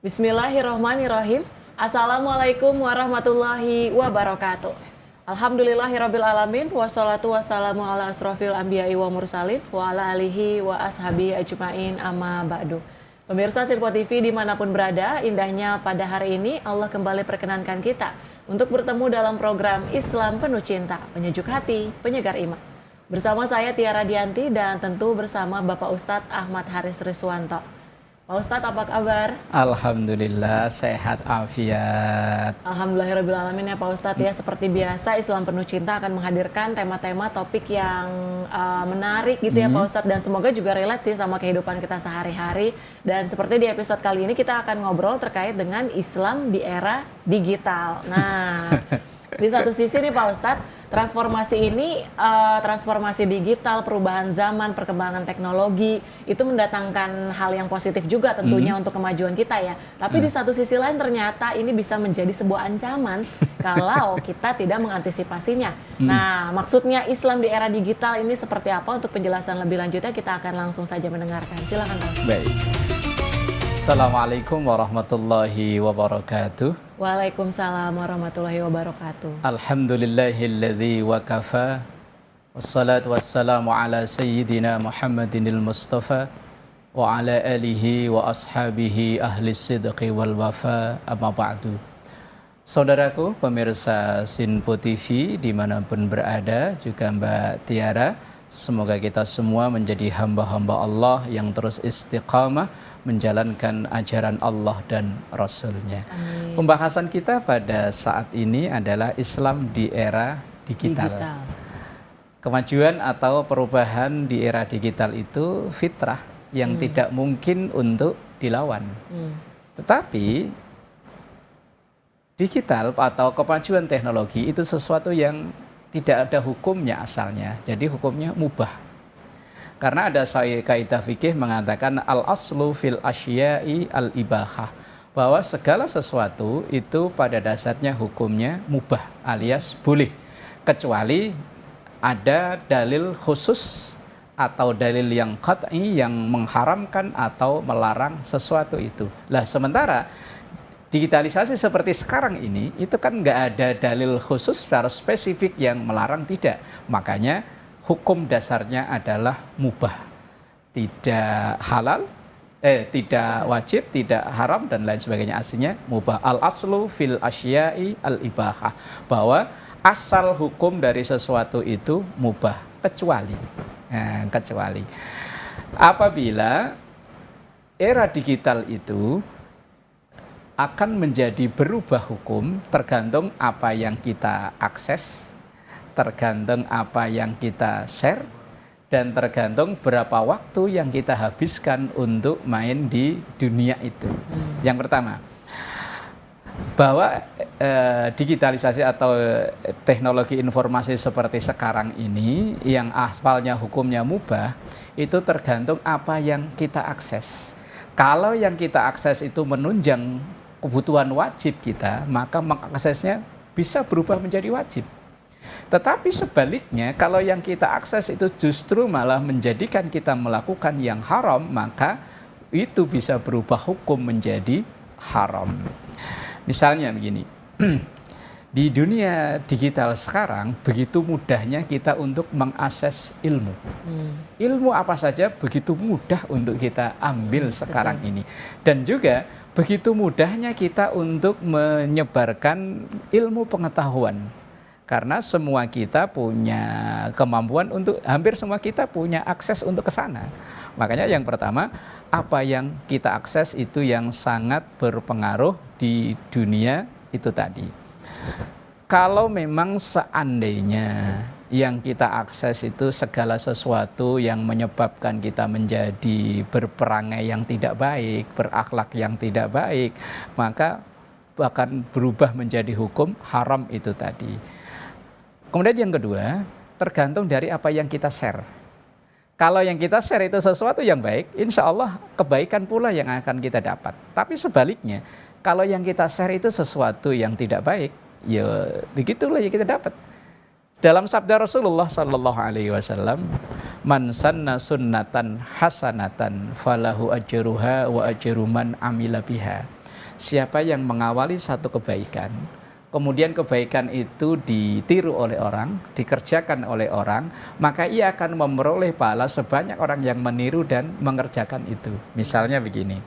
Bismillahirrahmanirrahim. Assalamualaikum warahmatullahi wabarakatuh. Alhamdulillahirabbil alamin wassalatu wassalamu ala asrofil anbiya'i wa mursalin wa ala alihi wa ashabi ajmain amma ba'du. Pemirsa Silpo TV dimanapun berada, indahnya pada hari ini Allah kembali perkenankan kita untuk bertemu dalam program Islam Penuh Cinta, penyejuk hati, penyegar iman. Bersama saya Tiara Dianti dan tentu bersama Bapak Ustadz Ahmad Haris Riswanto. Pak Ustadz, apa kabar? Alhamdulillah, sehat afiat. Alhamdulillahirrahmanirrahim ya Pak Ustadz ya. Seperti biasa Islam Penuh Cinta akan menghadirkan tema-tema topik yang menarik gitu ya Pak Ustadz. Dan semoga juga relate sih sama kehidupan kita sehari-hari. Dan seperti di episode kali ini kita akan ngobrol terkait dengan Islam di era digital. Nah, di satu sisi nih Pak Ustadz, transformasi ini, transformasi digital, perubahan zaman, perkembangan teknologi, itu mendatangkan hal yang positif juga tentunya untuk kemajuan kita ya. Tapi di satu sisi lain ternyata ini bisa menjadi sebuah ancaman kalau kita tidak mengantisipasinya. Nah, maksudnya Islam di era digital ini seperti apa? Untuk penjelasan lebih lanjutnya kita akan langsung saja mendengarkan. Silakan Pak Ustadz. Baik. Assalamualaikum warahmatullahi wabarakatuh. Waalaikumsalam warahmatullahi wabarakatuh. Alhamdulillahilladzi wa kafa. Wassalatu wassalamu ala sayyidina Muhammadinil Mustafa wa ala alihi wa ashabihi ahli sidqi wal wafa, amma ba'du. Saudaraku pemirsa Silpo TV dimanapun berada, juga Mbak Tiara, semoga kita semua menjadi hamba-hamba Allah yang terus istiqamah menjalankan ajaran Allah dan Rasul-Nya. Amin. Pembahasan kita pada saat ini adalah Islam di era digital. Kemajuan atau perubahan di era digital itu fitrah yang tidak mungkin untuk dilawan. Tetapi digital atau kemajuan teknologi itu sesuatu yang tidak ada hukumnya asalnya, jadi hukumnya mubah. Karena ada kaidah fikih mengatakan al-aslu fil asya'i al-ibahah, bahwa segala sesuatu itu pada dasarnya hukumnya mubah alias boleh, kecuali ada dalil khusus atau dalil yang qat'i yang mengharamkan atau melarang sesuatu itu. Lah sementara digitalisasi seperti sekarang ini, itu kan nggak ada dalil khusus secara spesifik yang melarang, tidak. Makanya hukum dasarnya adalah mubah. Tidak halal, tidak wajib, tidak haram, dan lain sebagainya. Aslinya mubah. Al-aslu fil asya'i al-ibahah. Bahwa asal hukum dari sesuatu itu mubah. Kecuali. Nah, kecuali. Apabila era digital itu akan menjadi berubah hukum tergantung apa yang kita akses, tergantung apa yang kita share, dan tergantung berapa waktu yang kita habiskan untuk main di dunia itu. Yang pertama, bahwa digitalisasi atau teknologi informasi seperti sekarang ini yang asalnya hukumnya mubah, itu tergantung apa yang kita akses. Kalau yang kita akses itu menunjang kebutuhan wajib kita, maka mengaksesnya bisa berubah menjadi wajib. Tetapi sebaliknya, kalau yang kita akses itu justru malah menjadikan kita melakukan yang haram, maka itu bisa berubah hukum menjadi haram. Misalnya begini, di dunia digital sekarang begitu mudahnya kita untuk mengakses ilmu. Ilmu apa saja begitu mudah untuk kita ambil sekarang ini. Dan juga begitu mudahnya kita untuk menyebarkan ilmu pengetahuan. Karena semua kita punya kemampuan untuk, hampir semua kita punya akses untuk ke sana. Makanya yang pertama, apa yang kita akses itu yang sangat berpengaruh di dunia itu tadi. Kalau memang seandainya yang kita akses itu segala sesuatu yang menyebabkan kita menjadi berperangai yang tidak baik, berakhlak yang tidak baik, maka akan berubah menjadi hukum haram itu tadi. Kemudian yang kedua, tergantung dari apa yang kita share. Kalau yang kita share itu sesuatu yang baik, insya Allah kebaikan pula yang akan kita dapat. Tapi sebaliknya, kalau yang kita share itu sesuatu yang tidak baik, ya begitulah yang kita dapat. Dalam sabda Rasulullah sallallahu alaihi wasallam, "Man sanna sunnatan hasanatan falahu ajruha wa ajru man amila biha." siapa yang mengawali satu kebaikan, kemudian kebaikan itu ditiru oleh orang, dikerjakan oleh orang, maka ia akan memperoleh pahala sebanyak orang yang meniru dan mengerjakan itu. Misalnya begini,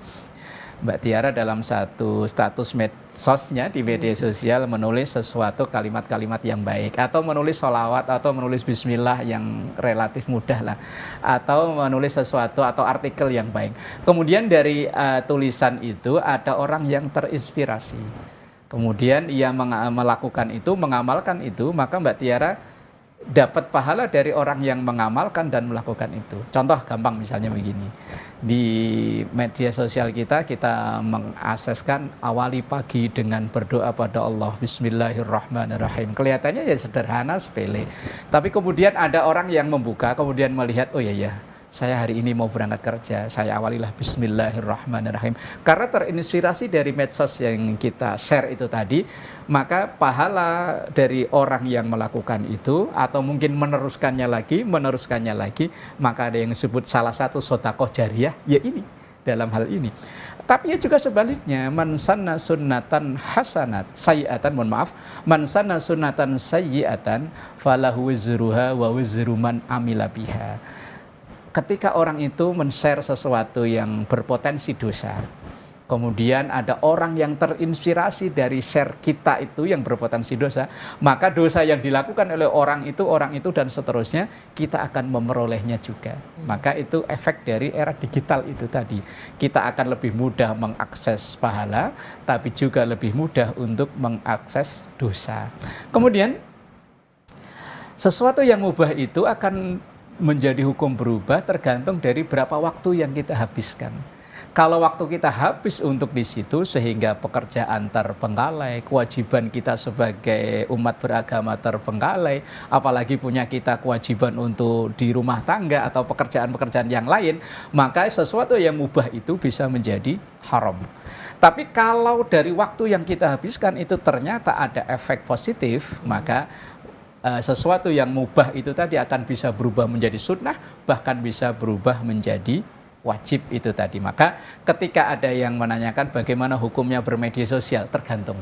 Mbak Tiara dalam satu status medsosnya di media sosial menulis sesuatu kalimat-kalimat yang baik, atau menulis sholawat, atau menulis bismillah yang relatif mudah lah, atau menulis sesuatu atau artikel yang baik. Kemudian dari tulisan itu ada orang yang terinspirasi, kemudian ia melakukan itu, mengamalkan itu, maka Mbak Tiara dapat pahala dari orang yang mengamalkan dan melakukan itu. Contoh gampang misalnya begini, di media sosial kita mengakseskan awali pagi dengan berdoa pada Allah, Bismillahirrahmanirrahim. Kelihatannya ya sederhana, sepele, tapi kemudian ada orang yang membuka, kemudian melihat, oh iya ya, saya hari ini mau berangkat kerja, saya awalilah Bismillahirrahmanirrahim. Karena terinspirasi dari medsos yang kita share itu tadi, maka pahala dari orang yang melakukan itu, atau mungkin meneruskannya lagi, maka ada yang disebut salah satu sedekah jariyah, ya ini, dalam hal ini. Tapi ya juga sebaliknya, man sanna sunnatan hasanat sayyi'atan, man sanna sunnatan sayyi'atan falahu wizruha wa wizru man amila biha. Ketika orang itu men-share sesuatu yang berpotensi dosa, kemudian ada orang yang terinspirasi dari share kita itu yang berpotensi dosa, maka dosa yang dilakukan oleh orang itu dan seterusnya, kita akan memperolehnya juga. Maka itu efek dari era digital itu tadi. Kita akan lebih mudah mengakses pahala, tapi juga lebih mudah untuk mengakses dosa. Kemudian sesuatu yang mubah itu akan menjadi hukum berubah tergantung dari berapa waktu yang kita habiskan. Kalau waktu kita habis untuk di situ sehingga pekerjaan terbengkalai, kewajiban kita sebagai umat beragama terbengkalai, apalagi punya kita kewajiban untuk di rumah tangga atau pekerjaan-pekerjaan yang lain, maka sesuatu yang mubah itu bisa menjadi haram. Tapi kalau dari waktu yang kita habiskan itu ternyata ada efek positif, maka sesuatu yang mubah itu tadi akan bisa berubah menjadi sunnah, bahkan bisa berubah menjadi wajib itu tadi. Maka ketika ada yang menanyakan bagaimana hukumnya bermedia sosial, tergantung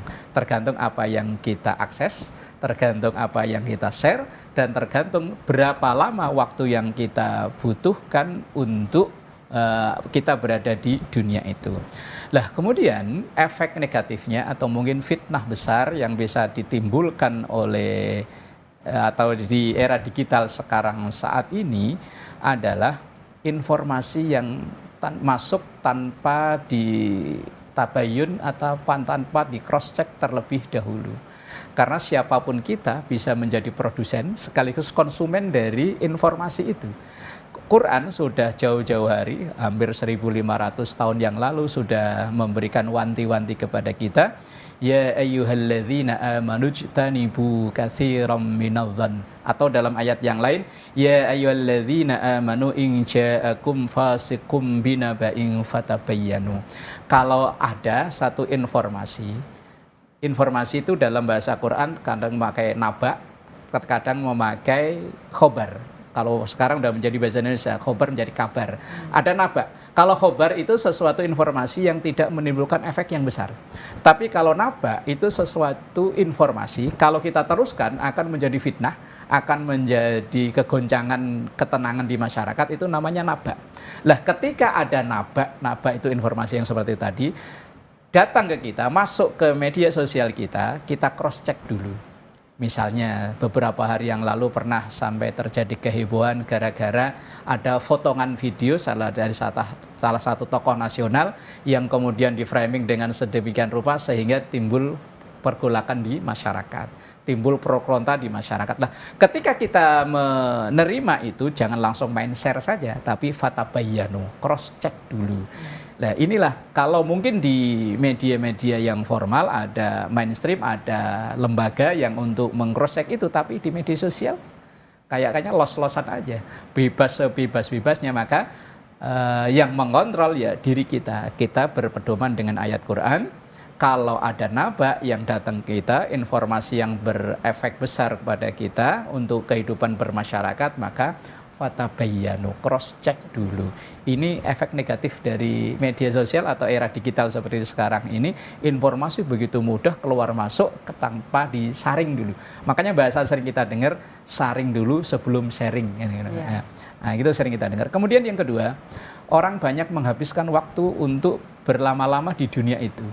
apa yang kita akses, tergantung apa yang kita share, dan tergantung berapa lama waktu yang kita butuhkan untuk kita berada di dunia itu. Lah kemudian efek negatifnya atau mungkin fitnah besar yang bisa ditimbulkan oleh atau di era digital sekarang saat ini adalah informasi yang masuk tanpa ditabayun atau tanpa di cross check terlebih dahulu. Karena siapapun kita bisa menjadi produsen sekaligus konsumen dari informasi itu. Quran sudah jauh-jauh hari, hampir 1500 tahun yang lalu sudah memberikan wanti-wanti kepada kita. Ya ayyuhalladzina amanu jtanibu katsiran minadh-dhann, atau dalam ayat yang lain, ya ayyuhalladzina amanu in ja'akum fasiqum binaba'in fatabayyanu. Kalau ada satu informasi itu dalam bahasa Quran kadang memakai naba, kadang memakai khobar. Kalau sekarang udah menjadi bahasa Indonesia, khobar menjadi kabar. Ada naba. Kalau khobar itu sesuatu informasi yang tidak menimbulkan efek yang besar. Tapi kalau naba itu sesuatu informasi, kalau kita teruskan akan menjadi fitnah, akan menjadi kegoncangan ketenangan di masyarakat, itu namanya naba. Lah ketika ada naba itu informasi yang seperti tadi, datang ke kita, masuk ke media sosial kita cross check dulu. Misalnya beberapa hari yang lalu pernah sampai terjadi kehebohan gara-gara ada potongan video salah satu tokoh nasional yang kemudian di framing dengan sedemikian rupa sehingga timbul pergolakan di masyarakat, timbul pro kontra di masyarakat. Nah, ketika kita menerima itu jangan langsung main share saja, tapi fatabayyanu, cross check dulu. Nah inilah kalau mungkin di media-media yang formal ada mainstream, ada lembaga yang untuk meng-cross-check itu, tapi di media sosial kayaknya los-losan aja, bebas sebebas-bebasnya. Maka yang mengontrol ya diri kita berpedoman dengan ayat Quran. Kalau ada naba yang datang ke kita, informasi yang berefek besar kepada kita untuk kehidupan bermasyarakat, maka fatabayyanu, cross check dulu. Ini efek negatif dari media sosial atau era digital seperti sekarang ini, informasi begitu mudah keluar masuk tanpa disaring dulu. Makanya bahasa sering kita dengar, saring dulu sebelum sharing. Yeah. Nah, itu sering kita dengar. Kemudian yang kedua, orang banyak menghabiskan waktu untuk berlama-lama di dunia itu.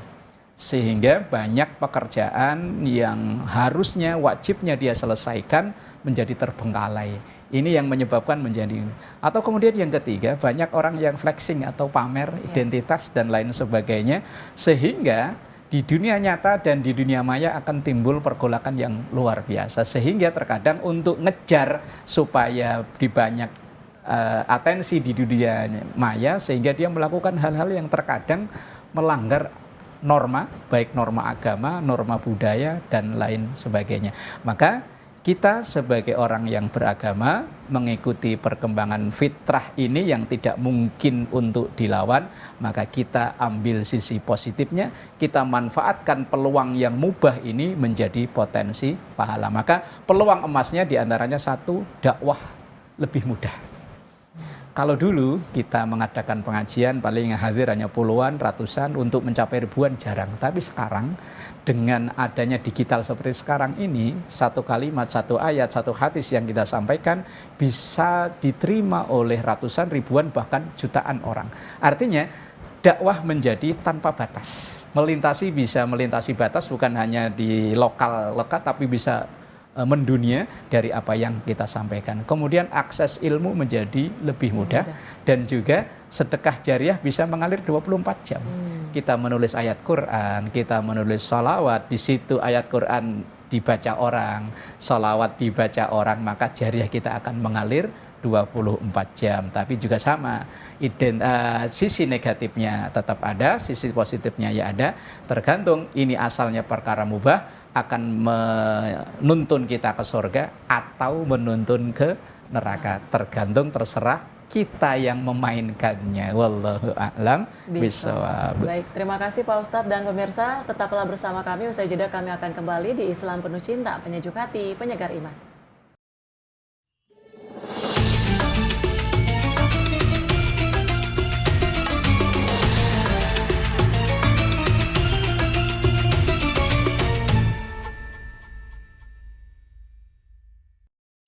Sehingga banyak pekerjaan yang harusnya wajibnya dia selesaikan menjadi terbengkalai. Ini yang menyebabkan menjadi. Atau kemudian yang ketiga, banyak orang yang flexing atau pamer identitas dan lain sebagainya. Sehingga di dunia nyata dan di dunia maya akan timbul pergolakan yang luar biasa. Sehingga terkadang untuk ngejar supaya di banyak atensi di dunia maya, sehingga dia melakukan hal-hal yang terkadang melanggar norma, baik norma agama, norma budaya, dan lain sebagainya. Maka kita sebagai orang yang beragama mengikuti perkembangan fitrah ini yang tidak mungkin untuk dilawan, maka kita ambil sisi positifnya, kita manfaatkan peluang yang mubah ini menjadi potensi pahala. Maka peluang emasnya diantaranya satu, dakwah lebih mudah. Kalau dulu kita mengadakan pengajian paling hadir hanya puluhan, ratusan, untuk mencapai ribuan jarang. Tapi sekarang dengan adanya digital seperti sekarang ini, satu kalimat, satu ayat, satu hadis yang kita sampaikan bisa diterima oleh ratusan, ribuan, bahkan jutaan orang. Artinya dakwah menjadi tanpa batas. Bisa melintasi batas, bukan hanya di lokal lekat, tapi bisa mendunia dari apa yang kita sampaikan. Kemudian akses ilmu menjadi lebih mudah dan juga sedekah jariah bisa mengalir 24 jam. Kita menulis ayat Quran, kita menulis sholawat, di situ ayat Quran dibaca orang, sholawat dibaca orang, maka jariah kita akan mengalir 24 jam. Tapi juga sama, sisi negatifnya tetap ada, sisi positifnya ya ada, tergantung ini asalnya perkara mubah akan menuntun kita ke surga atau menuntun ke neraka, tergantung, terserah kita yang memainkannya. Wallahu a'lam bishawab. Baik, terima kasih Pak Ustadz dan pemirsa, tetaplah bersama kami. Usai jeda kami akan kembali di Islam Penuh Cinta, penyejuk hati, penyegar iman.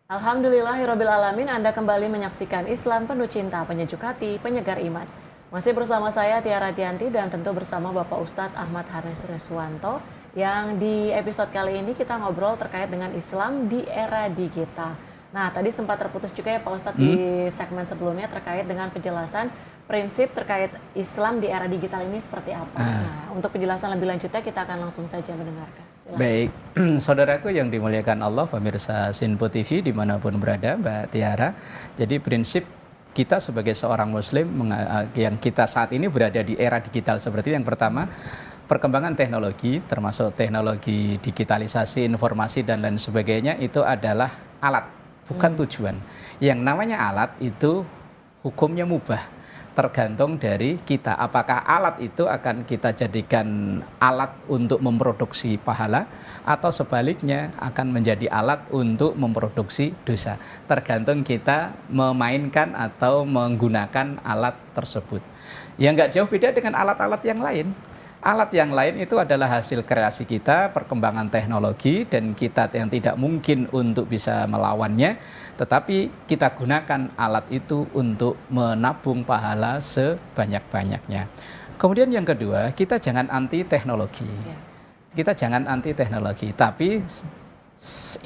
Alhamdulillahirrabbilalamin, Anda kembali menyaksikan Islam Penuh Cinta, penyejuk hati, penyegar iman. Masih bersama saya Tiara Tianti dan tentu bersama Bapak Ustadz Ahmad Haris Reswanto, yang di episode kali ini kita ngobrol terkait dengan Islam di era digital. Nah, tadi sempat terputus juga ya Pak Ustadz di segmen sebelumnya terkait dengan penjelasan prinsip terkait Islam di era digital ini seperti apa. Nah, untuk penjelasan lebih lanjutnya kita akan langsung saja mendengarkan. Silahkan. Baik, saudaraku yang dimuliakan Allah, pemirsa Sinpo TV dimanapun berada, Mbak Tiara. Jadi prinsip kita sebagai seorang Muslim yang kita saat ini berada di era digital seperti yang pertama, perkembangan teknologi, termasuk teknologi digitalisasi, informasi dan lain sebagainya, itu adalah alat, bukan tujuan. Yang namanya alat itu hukumnya mubah. Tergantung dari kita, apakah alat itu akan kita jadikan alat untuk memproduksi pahala atau sebaliknya akan menjadi alat untuk memproduksi dosa. Tergantung kita memainkan atau menggunakan alat tersebut. Yang nggak jauh beda dengan alat-alat yang lain. Alat yang lain itu adalah hasil kreasi kita, perkembangan teknologi, dan kita yang tidak mungkin untuk bisa melawannya, tetapi kita gunakan alat itu untuk menabung pahala sebanyak-banyaknya. Kemudian yang kedua, kita jangan anti teknologi. Kita jangan anti teknologi, tapi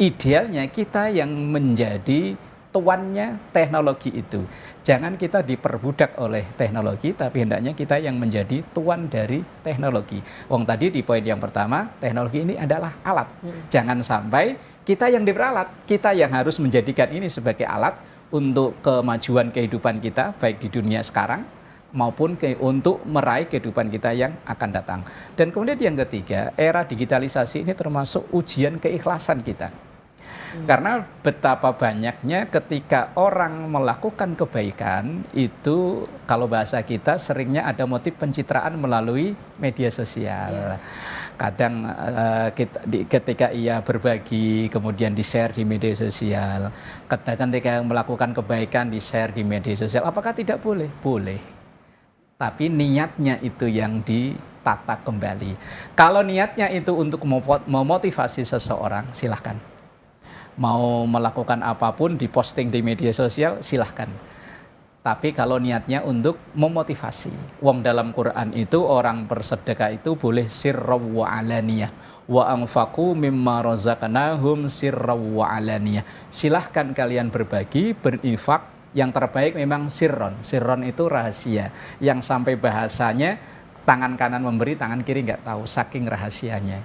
idealnya kita yang menjadi tuannya teknologi itu. Jangan kita diperbudak oleh teknologi, tapi hendaknya kita yang menjadi tuan dari teknologi. Wong tadi di poin yang pertama, teknologi ini adalah alat. Jangan sampai kita yang diperalat, kita yang harus menjadikan ini sebagai alat untuk kemajuan kehidupan kita, baik di dunia sekarang maupun untuk meraih kehidupan kita yang akan datang. Dan kemudian yang ketiga, era digitalisasi ini termasuk ujian keikhlasan kita. Karena betapa banyaknya ketika orang melakukan kebaikan itu, kalau bahasa kita seringnya ada motif pencitraan melalui media sosial. Kadang ketika ia berbagi kemudian di-share di media sosial, kadang ketika melakukan kebaikan di-share di media sosial, apakah tidak boleh? Boleh. Tapi niatnya itu yang ditata kembali. Kalau niatnya itu untuk memotivasi seseorang, silahkan. Mau melakukan apapun, diposting di media sosial, silahkan. Tapi kalau niatnya untuk memotivasi. Wong dalam Quran itu orang bersedekah itu boleh sirraw wa alaniyah. Wa anfaqu mimma razaqnahum sirraw wa alaniyah. Silahkan kalian berbagi, berinfak. Yang terbaik memang sirron. Sirron itu rahasia. Yang sampai bahasanya tangan kanan memberi, tangan kiri nggak tahu. Saking rahasianya.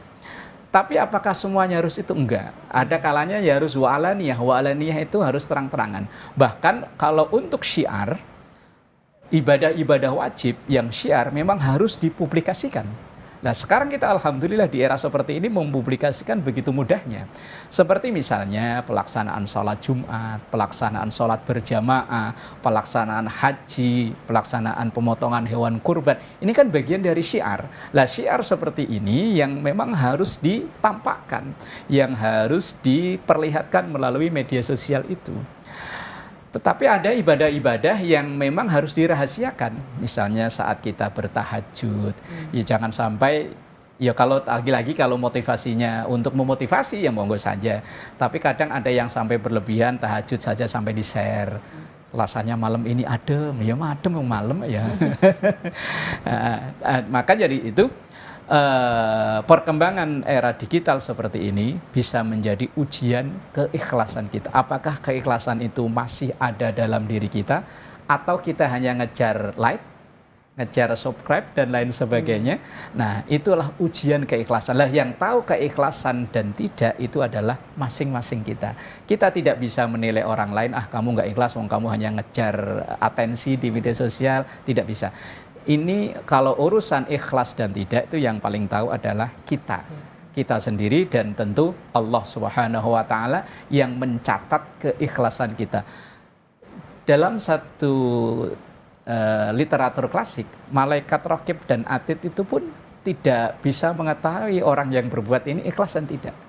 Tapi apakah semuanya harus itu? Enggak. Ada kalanya ya harus wa'alaniyah. Wa'alaniyah itu harus terang-terangan. Bahkan kalau untuk syiar, ibadah-ibadah wajib yang syiar memang harus dipublikasikan. Nah sekarang kita alhamdulillah di era seperti ini mempublikasikan begitu mudahnya. Seperti misalnya pelaksanaan sholat Jumat, pelaksanaan sholat berjamaah, pelaksanaan haji, pelaksanaan pemotongan hewan kurban. Ini kan bagian dari syiar. Nah syiar seperti ini yang memang harus ditampakkan, yang harus diperlihatkan melalui media sosial itu. Tetapi ada ibadah-ibadah yang memang harus dirahasiakan. Misalnya saat kita bertahajud, ya jangan sampai, ya kalau lagi-lagi kalau motivasinya untuk memotivasi ya monggo saja. Tapi kadang ada yang sampai berlebihan, tahajud saja sampai di-share. Rasanya malam ini adem, ya adem malam ya. Maka jadi itu perkembangan era digital seperti ini bisa menjadi ujian keikhlasan kita. Apakah keikhlasan itu masih ada dalam diri kita atau kita hanya ngejar like, ngejar subscribe dan lain sebagainya. Nah, itulah ujian keikhlasan. Lah yang tahu keikhlasan dan tidak itu adalah masing-masing kita. Kita tidak bisa menilai orang lain, kamu nggak ikhlas, kamu hanya ngejar atensi di media sosial, tidak bisa. Ini kalau urusan ikhlas dan tidak itu yang paling tahu adalah kita sendiri dan tentu Allah Subhanahu wa taala yang mencatat keikhlasan kita. Dalam satu literatur klasik, malaikat raqib dan atid itu pun tidak bisa mengetahui orang yang berbuat ini ikhlas dan tidak.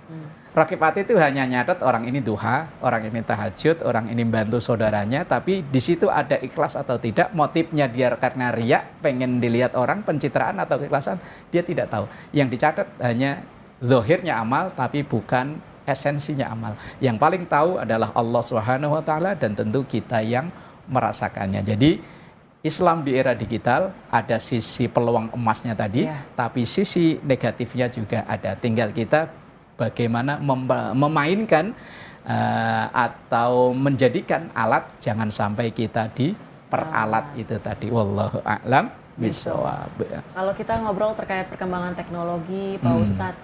Raqib atid itu hanya nyatet orang ini duha, orang ini tahajud, orang ini bantu saudaranya, tapi di situ ada ikhlas atau tidak, motifnya dia karena riak, pengen dilihat orang, pencitraan atau keikhlasan, dia tidak tahu. Yang dicatat hanya zahirnya amal, tapi bukan esensinya amal. Yang paling tahu adalah Allah Subhanahu wa taala dan tentu kita yang merasakannya. Jadi Islam di era digital ada sisi peluang emasnya tadi, tapi sisi negatifnya juga ada. Tinggal kita bagaimana memainkan atau menjadikan alat, jangan sampai kita diperalat itu tadi. Wallahu a'lam bishawab. Kalau kita ngobrol terkait perkembangan teknologi, Pak Ustadz,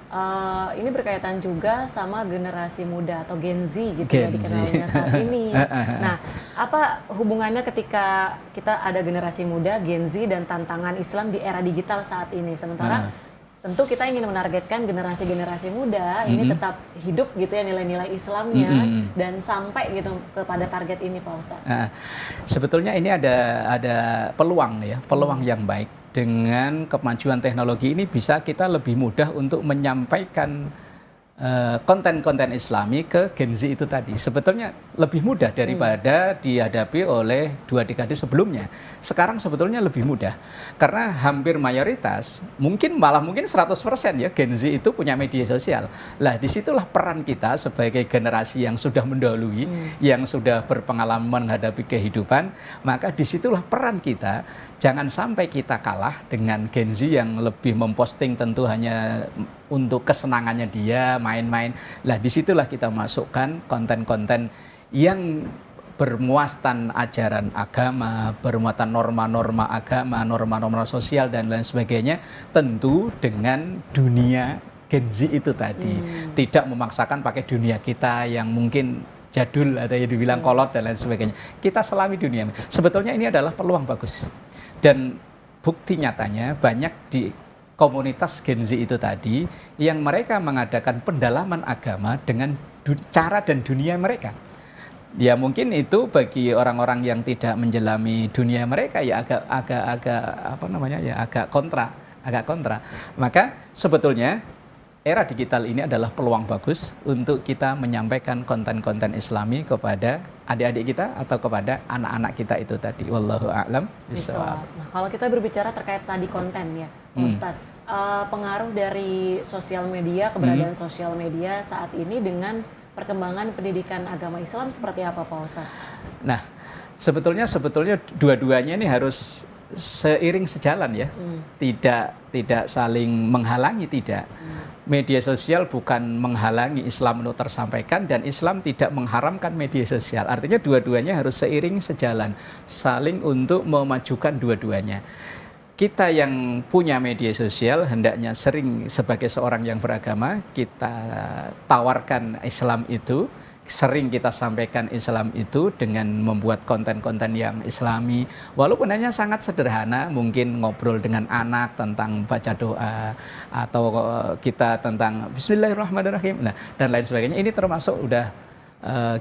ini berkaitan juga sama generasi muda atau Gen Z gitu ya dikenalnya saat ini. Nah, apa hubungannya ketika kita ada generasi muda, Gen Z dan tantangan Islam di era digital saat ini? Sementara tentu kita ingin menargetkan generasi-generasi muda ini tetap hidup gitu ya nilai-nilai Islamnya dan sampai gitu kepada target ini, Pak Ustadz. Sebetulnya ini ada peluang ya, peluang yang baik. Dengan kemajuan teknologi ini bisa kita lebih mudah untuk menyampaikan konten-konten Islami ke Gen Z itu tadi. Sebetulnya lebih mudah daripada dihadapi oleh 2 dekade sebelumnya. Sekarang sebetulnya lebih mudah. Karena hampir mayoritas, mungkin 100% ya Gen Z itu punya media sosial. Lah disitulah peran kita sebagai generasi yang sudah mendahului, yang sudah berpengalaman menghadapi kehidupan. Maka disitulah peran kita. Jangan sampai kita kalah dengan Gen Z yang lebih memposting tentu hanya untuk kesenangannya dia, main-main. Lah disitulah kita masukkan konten-konten yang bermuatan ajaran agama, bermuatan norma-norma agama, norma-norma sosial dan lain sebagainya, tentu dengan dunia Gen Z itu tadi. Tidak memaksakan pakai dunia kita yang mungkin jadul atau yang dibilang kolot dan lain sebagainya. Kita selami dunia. Sebetulnya ini adalah peluang bagus. Dan bukti nyatanya banyak di komunitas Gen Z itu tadi yang mereka mengadakan pendalaman agama dengan cara dan dunia mereka. Ya mungkin itu bagi orang-orang yang tidak menjelami dunia mereka ya agak kontra. Maka sebetulnya era digital ini adalah peluang bagus untuk kita menyampaikan konten-konten Islami kepada adik-adik kita atau kepada anak-anak kita itu tadi. Wallahu a'lam bishawab. Nah, kalau kita berbicara terkait tadi konten ya, Pak Ustadz, pengaruh dari sosial media, keberadaan sosial media saat ini dengan perkembangan pendidikan agama Islam seperti apa, Pak Ustadz? Nah, sebetulnya dua-duanya ini harus seiring sejalan ya, tidak saling menghalangi, tidak. Media sosial bukan menghalangi Islam untuk tersampaikan, dan Islam tidak mengharamkan media sosial. Artinya dua-duanya harus seiring sejalan, saling untuk memajukan dua-duanya. Kita yang punya media sosial hendaknya sering sebagai seorang yang beragama, kita tawarkan Islam itu, sering kita sampaikan Islam itu dengan membuat konten-konten yang Islami, walaupun hanya sangat sederhana, mungkin ngobrol dengan anak tentang baca doa atau kita tentang Bismillahirrahmanirrahim, nah, dan lain sebagainya. Ini termasuk udah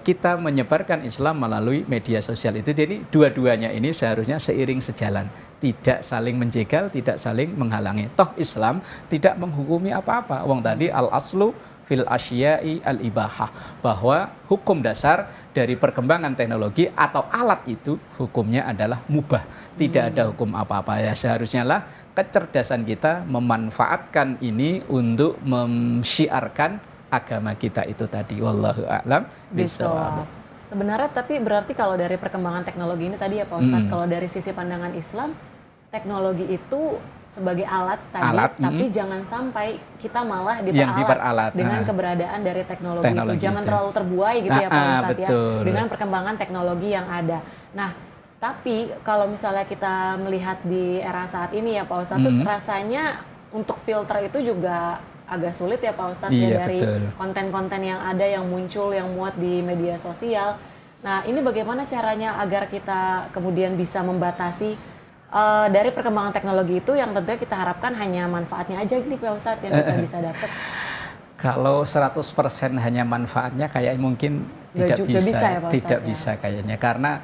kita menyebarkan Islam melalui media sosial itu. Jadi dua-duanya ini seharusnya seiring sejalan, tidak saling menjegal, tidak saling menghalangi. Toh Islam tidak menghukumi apa-apa. Wong tadi al-aslu fil asyai al-ibahah, bahwa hukum dasar dari perkembangan teknologi atau alat itu hukumnya adalah mubah, tidak ada hukum apa-apa. Ya seharusnya lah kecerdasan kita memanfaatkan ini untuk mensyiarkan agama kita itu tadi. Wallahu a'lam bishawab. Sebenarnya tapi berarti kalau dari perkembangan teknologi ini tadi ya Pak Ustadz, kalau dari sisi pandangan Islam, teknologi itu sebagai alat tadi, tapi jangan sampai kita malah diperalat dengan keberadaan dari teknologi itu. Jangan terlalu terbuai gitu ya Pak Ustadz ya, dengan perkembangan teknologi yang ada. Nah, tapi kalau misalnya kita melihat di era saat ini ya Pak Ustadz, rasanya untuk filter itu juga agak sulit ya Pak Ustadz, ya, dari konten-konten yang ada, yang muncul, yang muat di media sosial. Nah, ini bagaimana caranya agar kita kemudian bisa membatasi dari perkembangan teknologi itu yang tentunya kita harapkan hanya manfaatnya aja gitu Pak Ustadz yang kita bisa dapat. Kalau 100% hanya manfaatnya kayak mungkin tidak bisa kayaknya, karena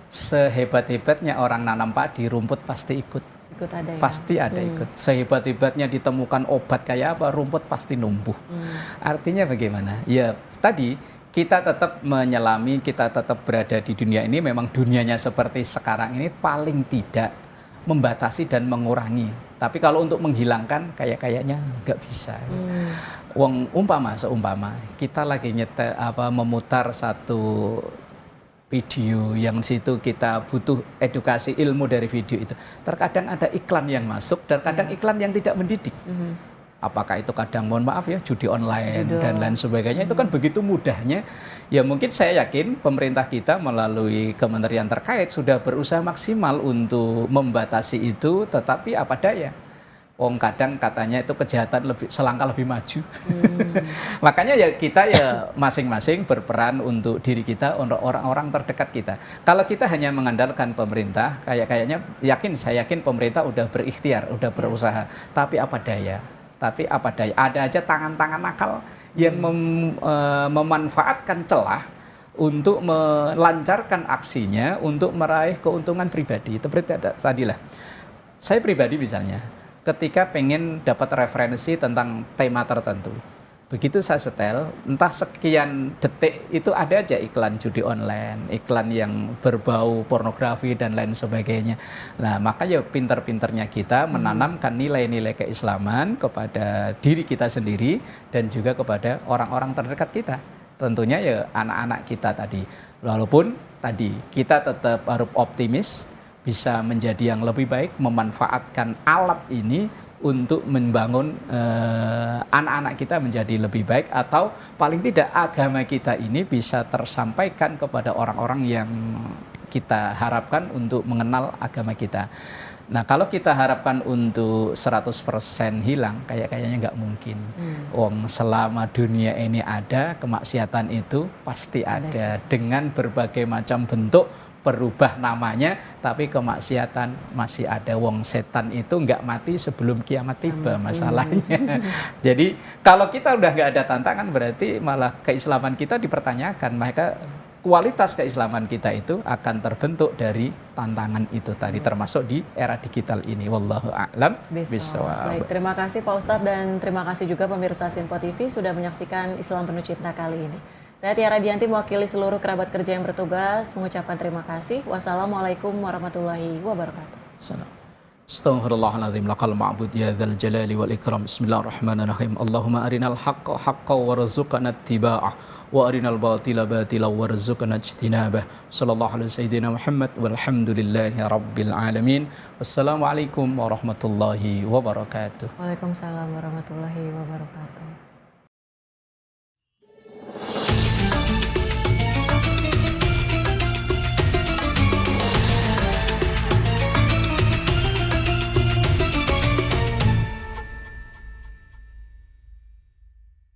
sehebat-hebatnya orang nanam padi, rumput pasti ikut ada, ya? Pasti ada ikut. Sehebat-hebatnya ditemukan obat kayak apa, rumput pasti numbuh. Artinya bagaimana? Ya tadi kita tetap menyelami, kita tetap berada di dunia ini. Memang dunianya seperti sekarang ini paling tidak membatasi dan mengurangi. Tapi kalau untuk menghilangkan kayaknya nggak bisa. Seumpama kita lagi memutar satu video yang situ kita butuh edukasi ilmu dari video itu. Terkadang ada iklan yang masuk dan kadang iklan yang tidak mendidik. Apakah itu kadang, mohon maaf ya, judi online dan lain sebagainya. Itu kan begitu mudahnya. Ya mungkin saya yakin pemerintah kita melalui kementerian terkait sudah berusaha maksimal untuk membatasi itu, tetapi apa daya. Wong kadang katanya itu kejahatan selangkah lebih maju. Makanya ya kita ya masing-masing berperan untuk diri kita, untuk orang-orang terdekat kita. Kalau kita hanya mengandalkan pemerintah, saya yakin pemerintah udah berikhtiar, udah berusaha. Tapi apa daya? Ada aja tangan-tangan nakal yang memanfaatkan celah untuk melancarkan aksinya untuk meraih keuntungan pribadi. Seperti tadilah. Saya pribadi misalnya, ketika pengen dapat referensi tentang tema tertentu, begitu saya setel, entah sekian detik itu ada aja iklan judi online, iklan yang berbau pornografi dan lain sebagainya. Nah, makanya pinter-pinternya kita menanamkan nilai-nilai keislaman kepada diri kita sendiri dan juga kepada orang-orang terdekat kita. Tentunya ya anak-anak kita tadi. Walaupun tadi kita tetap harus optimis, bisa menjadi yang lebih baik, memanfaatkan alat ini untuk membangun anak-anak kita menjadi lebih baik, atau paling tidak agama kita ini bisa tersampaikan kepada orang-orang yang kita harapkan untuk mengenal agama kita. Nah, kalau kita harapkan untuk 100% hilang, kayaknya nggak mungkin. Selama dunia ini ada, kemaksiatan itu pasti ada dengan berbagai macam bentuk, berubah namanya, tapi kemaksiatan masih ada. Setan itu nggak mati sebelum kiamat tiba masalahnya. Jadi kalau kita udah nggak ada tantangan, berarti malah keislaman kita dipertanyakan. Maka kualitas keislaman kita itu akan terbentuk dari tantangan itu tadi, termasuk di era digital ini. Wallahu a'lam bishawab. Baik, terima kasih Pak Ustadz dan terima kasih juga pemirsa Sinpo TV sudah menyaksikan Islam Penuh Cinta kali ini. Saya Tiara Dianti mewakili seluruh kerabat kerja yang bertugas mengucapkan terima kasih. Wassalamualaikum warahmatullahi wabarakatuh. Salam. Astaghfirullahaladzim laqal ma'bud ya dzal jalali wal ikram. Bismillahirrahmanirrahim. Allahumma arinal haqqa haqqan warzuqna ittiba'ah wa arinal batila batilan warzuqna ijtinabah. Sallallahu alaihi sayyidina Muhammad walhamdulillahi rabbil alamin. Wassalamualaikum warahmatullahi wabarakatuh. Waalaikumsalam warahmatullahi wabarakatuh.